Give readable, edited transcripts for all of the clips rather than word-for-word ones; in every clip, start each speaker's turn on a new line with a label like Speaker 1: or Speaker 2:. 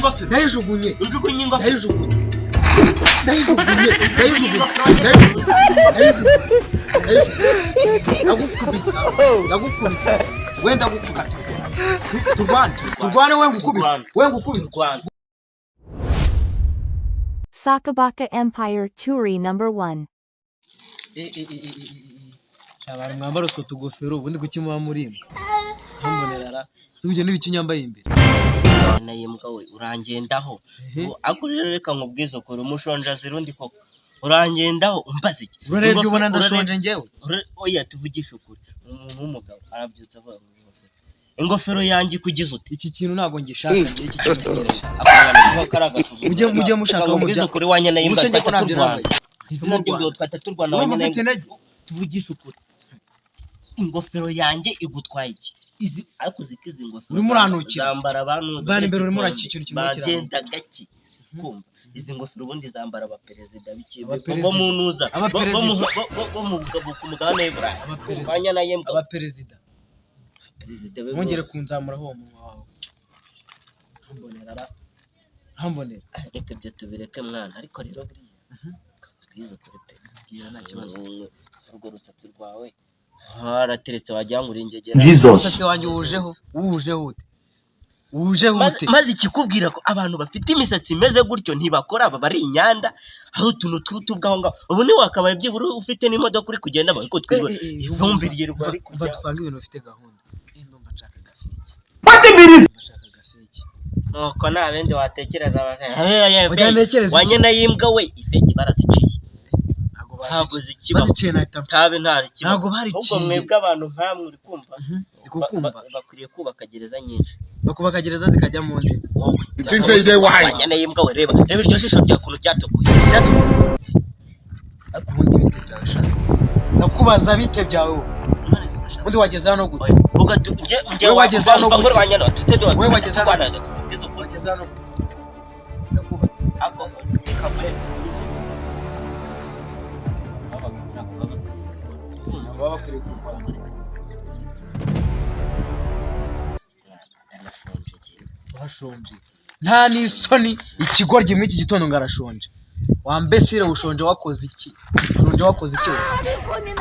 Speaker 1: ingofero
Speaker 2: ndayijugunye
Speaker 1: ujugunye ingofero
Speaker 2: ndayijugunye ndagukubita wenda gupfuka turwane we ngukubita
Speaker 3: Sakabaka Empire Turi #1.
Speaker 2: Abantu mwambara utwo tugofero ubundi kuki muba muri mbonera subije n'ibiki nyambaye imbere
Speaker 1: naye mbwa we urangendaho ako rero reka nkubwize ko umushonje azirundi koko urangendaho umbaze iki
Speaker 2: urebye ubona ndashonje ngewe
Speaker 1: oya tuvugisha ukuri umuntu w'umugabo arabyutse avuga ingofero yanjye kugize uti
Speaker 2: iki kintu ntago ngishaka iki kintu mujye mushaka mu byo
Speaker 1: kuri wanye naye mbwa twaturwana wanye naye tuvugisha ukuri ingofero yanjye igutwaye iki izi akoze kizi ingofero
Speaker 2: urimo uranukira
Speaker 1: zambara abantu
Speaker 2: bari imbere urimo urakicira kimwe
Speaker 1: bagenda gaki kumva izi ngofero ubundi zambara abaperezida b'ikibe bo munuza bo mu mugabane w'Iburayi banya naye mbwa
Speaker 2: abaperezida mwongere kunzamura ho mu wawe hambonera
Speaker 1: reka ibyo tubireke mwana ariko rero buriya twize kuri pe bwira nta kibazo urwo rusatsi rwawe harateretse wagira ngo uringegera
Speaker 2: rusatsi wanjye wujeho ute
Speaker 1: maze ikikubwira ko abantu bafite imisatsi imeze gutyo ntibakora aba bari inyanda aho utuntu tw'utubwaho ngaho ubu ni wakabaye byibura ufite n'imodoka uri kugenda ariko twirwa ifumbiriye rwa ariko
Speaker 2: umva tupanga ibintu bifite gahunda ndumva nshaka gafiki
Speaker 1: nuko nta bindi watekereza wanye nayimbwa we ifegi baraziciye ntabwo zikibaho tabe ntari kibaho ahubwo mwebwe abantu nkamwe uri kumva bakwiriye kubaka gereza nyinshi
Speaker 2: bakubaka gereza zikajya mu ndi
Speaker 1: wanye nayimbwa we reba iryo jisho rya kuntu ryatukuye
Speaker 2: ariko ubundi bite byawe shaka nakubaza bite byawe ubundi wageze hano gute
Speaker 1: vuga nge
Speaker 2: wageze hano gute
Speaker 1: ngoro wanye no tutede
Speaker 2: we wageze hano
Speaker 1: nakubaza ako ikabwe
Speaker 2: bashonje nta n'isoni ikigoryi muri iki gitondo ngarashonje wambesire ushonje wakoze iki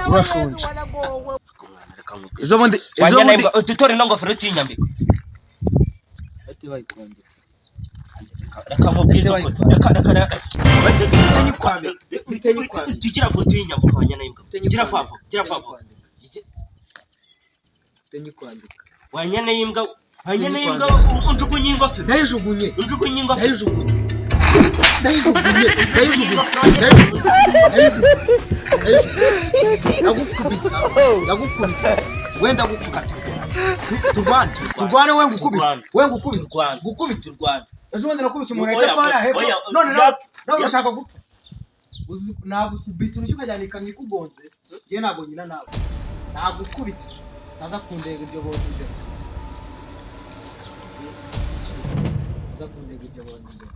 Speaker 2: urashonje
Speaker 1: ejo bundi tutore no ngofero t'inyambiko
Speaker 2: ati bayikongera
Speaker 1: reka nkubwize tugira foto y'inyambiko wanyanayimbwa gira favo wanyanayimbwa unjugunye ingofero
Speaker 2: ndayijugunye ndagukubita wenda gupfuka turwane we ngukubita ejo bundi nakubise umuntu ahita apfa hepfo none urashaka gupfa nagukubita urushyi ukajyana ikamyo ikugonze njye ntabwo nyina nawe nagukubita naza kundega ibyo bonye imbere naza kundega ibyo bonye imbere